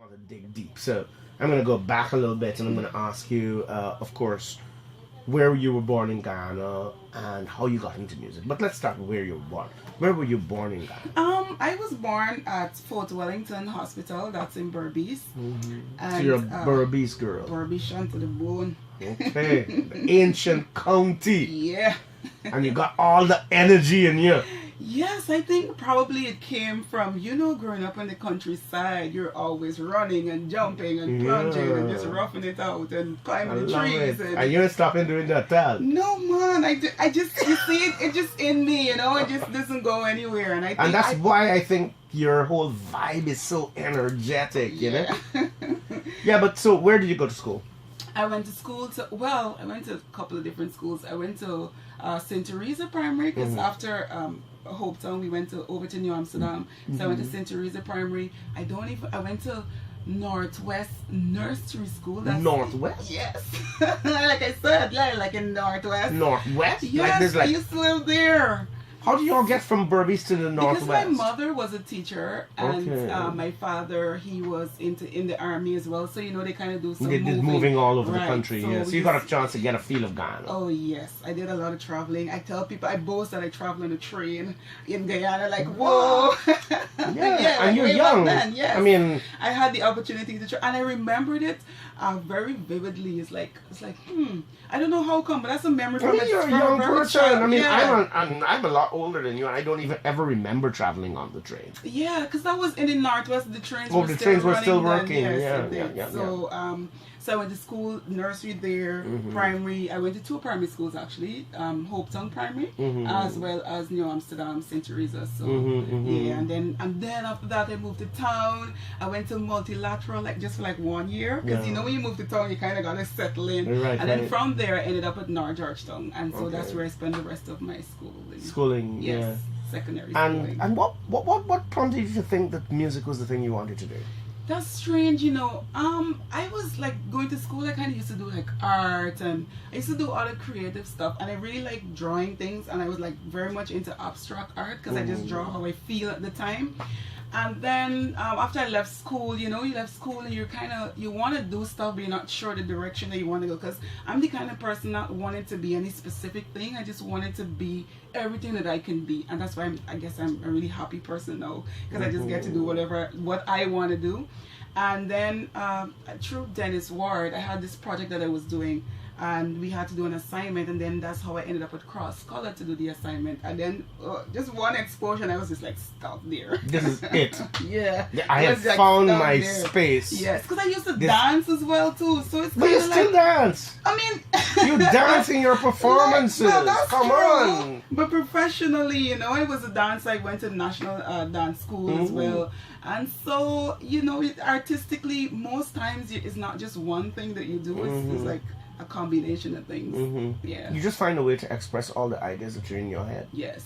want to dig deep. So I'm going to go back a little bit and I'm going to ask you, of course, where you were born in Guyana and how you got into music. But let's start with where you were born. Where were you born in Guyana? I was born at Fort Wellington Hospital. That's in Berbice. So you're a Berbice girl. Berbice to the bone. Okay. The ancient county. Yeah. And you got all the energy in you. Yes, I think probably it came from, growing up in the countryside, you're always running and jumping and plunging and just roughing it out and climbing the trees. And you're stopping doing that, Tal? No, man. I just, you see it just in me, it just doesn't go anywhere. And that's why I think your whole vibe is so energetic, you know? Yeah, but so where did you go to school? I went to school I went to a couple of different schools. I went to St. Teresa Primary because after Hope Town we went over to New Amsterdam. So I went to St. Teresa Primary. I went to Northwest Nursery School. That's Northwest? Yes. Like I said, like in Northwest. Northwest? Yes, I used to live there. How do you all get from Berbice to the Northwest? Because my mother was a teacher and my father, he was in the army as well. So, they kind of do some moving all over the country. So, so you got a chance to get a feel of Ghana. Oh, yes. I did a lot of traveling. I tell people, I boast that I travel on a train in Guyana. Like, whoa. Yeah, and you're young. Then, yes. I mean, I had the opportunity to travel. And I remembered it very vividly. It's like, I don't know how come, but that's a memory from you're a young person. I mean, I'm a lot older than you, and I don't even ever remember traveling on the train. Yeah, because that was in the Northwest. The trains were still working. So I went to school, nursery there, primary. I went to two primary schools actually, Hope Town Primary, as well as New Amsterdam, St. Teresa. So yeah, and then after that I moved to town. I went to multilateral just for 1 year, because when you move to town you kind of gotta settle in. Then from there I ended up at North Georgetown, and so that's where I spent the rest of my schooling. Yes, secondary schooling. And what prompted you to think that music was the thing you wanted to do? That's strange, I was going to school. I kind of used to do art, and I used to do all the creative stuff, and I really like drawing things, and I was very much into abstract art because I just draw how I feel at the time. And then after I left school, you left school and you want to do stuff, but you're not sure the direction that you want to go, because I'm the kind of person not wanting to be any specific thing. I just wanted to be everything that I can be, and that's why I guess I'm a really happy person now, because I just get to do what I want to do. And then through Dennis Ward, I had this project that I was doing, and we had to do an assignment, and then that's how I ended up at Cross Scholar to do the assignment. And then just one exposure, and I was just stuck there. This is it. Yeah. I have found my space. Yes, because I used to dance as well too, so it's but you still dance. I mean, you dance in your performances. Come true. on. But professionally, I was a dancer. I went to national dance school as well. And so, artistically, most times it's not just one thing that you do. It's a combination of things. Yeah. You just find a way to express all the ideas that are in your head. Yes.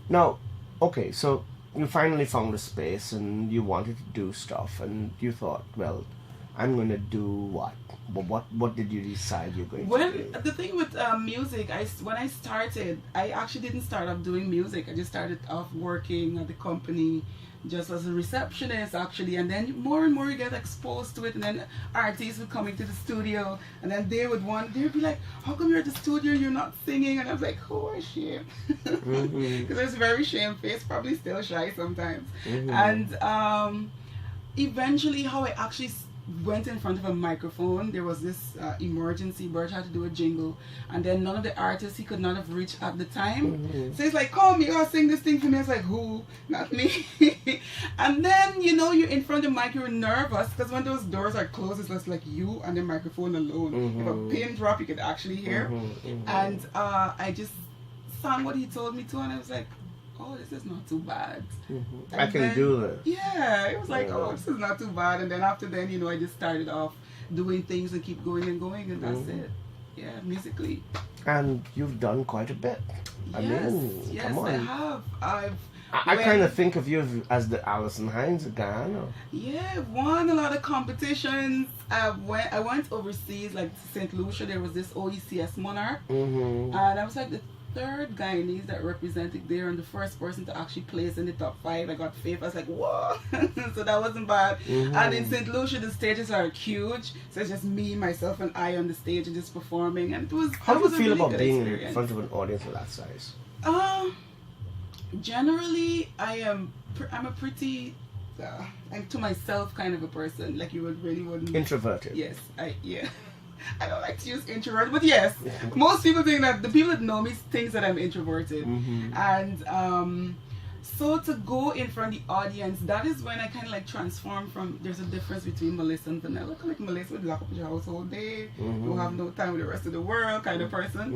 Now, okay, so you finally found a space and you wanted to do stuff, and you thought, well, I'm going to do what? But what did you decide you're going to do? The thing with music, when I started, I actually didn't start off doing music. I just started off working at the company just as a receptionist actually, and then more and more you get exposed to it, and then artists would come into the studio, and then they'd be like, how come you're at the studio, you're not singing? And I was like, oh, I'm ashamed, because I was very shamefaced, probably still shy sometimes. And eventually how I actually went in front of a microphone, there was this emergency. Bert had to do a jingle, and then none of the artists he could not have reached at the time. So he's like, come, you gotta sing this thing for me. I was like, who? Not me. And then you're in front of the mic, you're nervous, because when those doors are closed, it's just like you and the microphone alone. If a pin drop, you could actually hear. And I just sang what he told me to, and I was like, oh, this is not too bad. I can do this. Yeah, it was like, oh, this is not too bad. And then after then, I just started off doing things and keep going, and that's it. Yeah, musically. And you've done quite a bit. Yes, come on. I have. I kind of think of you as the Alison Hines of Guyana. Yeah, I've won a lot of competitions. I went overseas, like to St. Lucia. There was this OECS Monarch, and I was like the third Guyanese that represented there and the first person to actually place in the top 5. I got fifth. I was like, whoa. So that wasn't bad. And in St. Lucia, the stages are huge. So it's just me, myself, and I on the stage and just performing. And it was How do you feel about being experience. in front of an audience of that size? Generally, I'm a pretty, I'm to myself kind of a person. Like you wouldn't. Introverted. Yes, I don't like to use introvert, but yes, most people think that the people that know me think that I'm introverted, and so to go in front of the audience, that is when I kind of like transform from. There's a difference between Melissa and Vanilla. Like Melissa would lock up your house all day, don't have no time with the rest of the world, kind of person,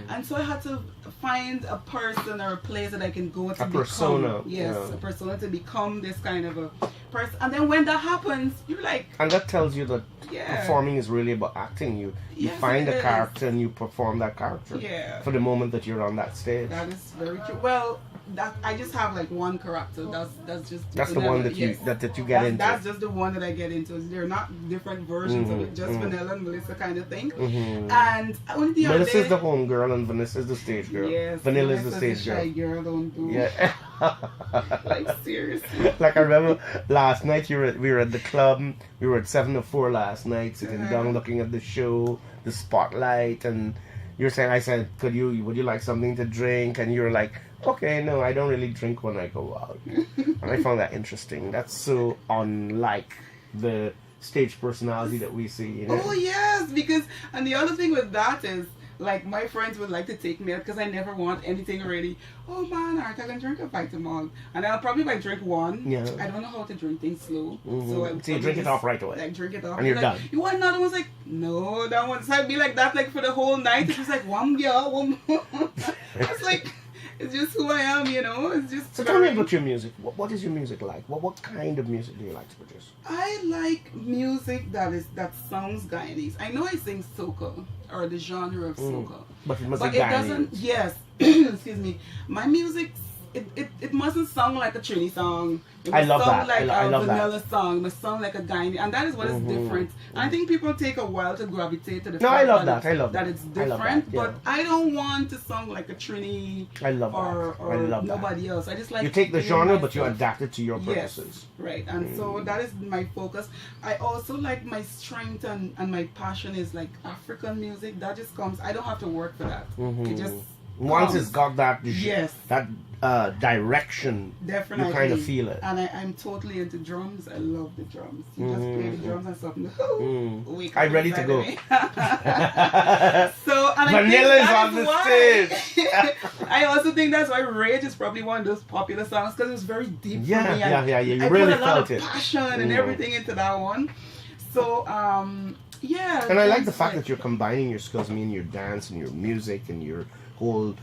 and so I had to find a person or a place that I can go to become. Persona. Yes, a persona to become this kind of a person, and then when that happens, you're like. And that tells you that Yeah. performing is really about acting. You Yes, find it a is. character and you perform that character for the moment that you're on that stage. That is very true. Well, that I just have like one character. That's just That's the one that you yes. that you get into. That's just the one that I get into. They're not different versions of it. Just Vanilla and Melissa kind of thing. And only the other Melissa's day, the home girl and Vanessa's the stage girl. Yes, Vanilla's the Melissa's stage a shy girl. girl. Don't do. Yeah. Like seriously. Like I remember last night we were at the club. We were at 7 to 4 last night, sitting down looking at the show, the spotlight, and you're saying, I said, would you like something to drink? And you're like, okay, no, I don't really drink when I go out. And I found that interesting. That's so unlike the stage personality that we see. You know? Oh yes, because and the other thing with that is like my friends would like to take me out because I never want anything ready. Oh man, Art, I can drink a Vitamol, and I'll probably like drink one. Yeah. I don't know how to drink things slow, So you drink it off right away. Like drink it off, And you're like, done. You want another? One's like, no, that one. So I'd be like that like for the whole night. It's just like one girl, one more. It's like. It's just who I am, you know. It's just. So tell me about your music. What is your music like? What kind of music do you like to produce? I like music that sounds Guyanese. I know I sing soca or the genre of soca, But it must but be it Guyanese. doesn't. Yes, excuse me. My music. It mustn't sound like a Trini song. It I must love sound that. like I a love that. vanilla song. It must sound like a Guyanese, and that is what is different. And I think people take a while to gravitate to the No, fact I love that. I love that that. it's I love different. that, yeah. But I don't want to sound like a Trini I love or that. I love nobody that. else. I just like You take the being genre, but you myself. adapt it to your Yes, purposes. right. And so that is my focus. I also like my strength and my passion is like African music. That just comes. I don't have to work for that. It just Once comes. it's got that Yes. that direction, Definitely. you kind of feel it. And I'm totally into drums. I love the drums. You just play the drums and something. Wake up I'm ready to inside go. of me. So, and Vanilla I is think on the stage. I also think that's why Rage is probably one of those popular songs because it was very deep for me. Yeah. You I really put a lot felt of it. passion and everything into that one. So, yeah. And I like the drums, fact that you're combining your skills, I mean, your dance and your music and your whole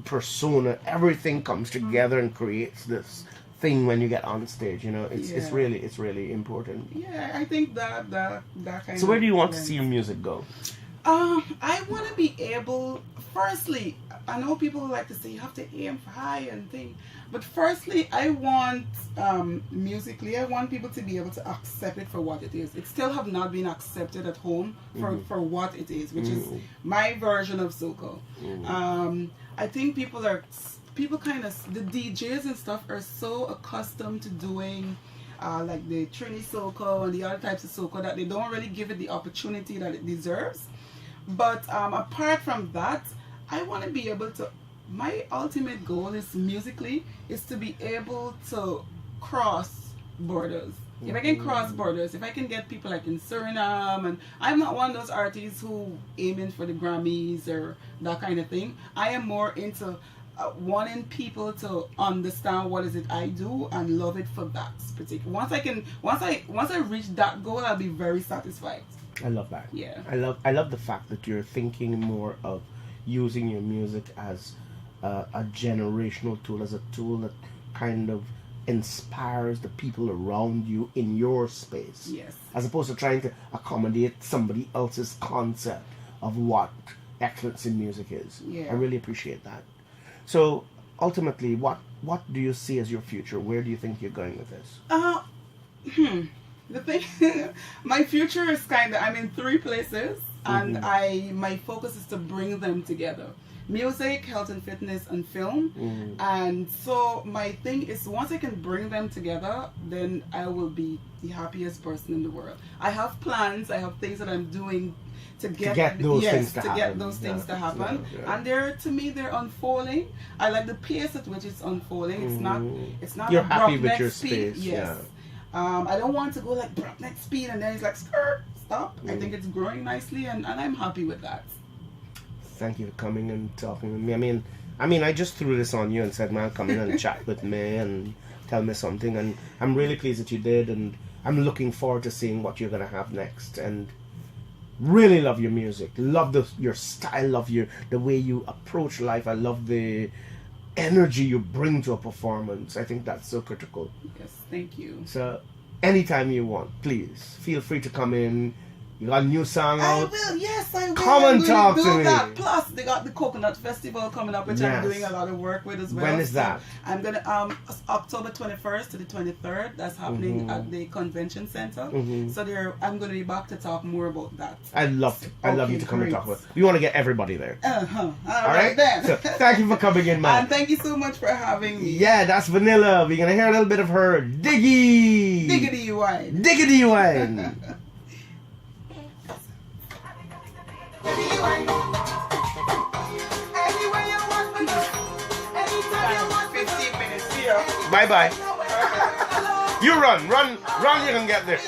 persona. Everything comes together and creates this thing when you get on stage. You know, it's really important. Yeah, I think that kind. So where do you want to see your music go? I want to be able. Firstly, I know people like to say you have to aim for high and thing, but firstly, I want musically, I want people to be able to accept it for what it is. It still have not been accepted at home for what it is, which is my version of soca. I think people kind of the DJs and stuff are so accustomed to doing. Like the Trini soca and the other types of soca that they don't really give it the opportunity that it deserves. But apart from that, I want to be able to. My ultimate goal is musically is to be able to cross borders. If I can cross borders, if I can get people like in Suriname, and I'm not one of those artists who aiming for the Grammys or that kind of thing. I am more into wanting people to understand what is it I do and love it for that particular. Once I reach that goal, I'll be very satisfied. I love that. Yeah. I love the fact that you're thinking more of using your music as a generational tool, as a tool that kind of inspires the people around you in your space. Yes. As opposed to trying to accommodate somebody else's concept of what excellence in music is. Yeah. I really appreciate that. So ultimately, what do you see as your future? Where do you think you're going with this? The thing, my future is I'm in 3 places, and my focus is to bring them together. music, health and fitness, and film. And so my thing is, once I can bring them together, then I will be the happiest person in the world. I have plans, I have things that I'm doing to get those things to happen. get those things to happen. And to me they're unfolding. I like the pace at which it's unfolding. It's not you're a happy with your speed. space. Yes. I don't want to go like breakneck speed and then it's like stop. I think it's growing nicely, and I'm happy with that. Thank you for coming and talking with me. I mean, I just threw this on you and said, man, come in and chat with me and tell me something. And I'm really pleased that you did, and I'm looking forward to seeing what you're gonna have next. And really love your music, love your style, love the way you approach life. I love the energy you bring to a performance. I think that's so critical. Yes, thank you. So anytime you want, please feel free to come in. You got a new song I out? will, yes, I will. Come and talk to me. That. Plus, they got the Coconut Festival coming up, which I'm Yes. doing a lot of work with as well. When is So that? I'm gonna October 21st to the 23rd. That's happening at the convention center. So I'm gonna be back to talk more about that. I'd love you to come and great. talk about it. We want to get everybody there. All All right then. So thank you for coming in, man. And thank you so much for having me. Yeah, that's Vanilla. We're gonna hear a little bit of her Diggy. Diggity wine. Diggity wine. Anywhere you want me, anytime you want me. 15 minutes here. Bye bye. You run. You can get there.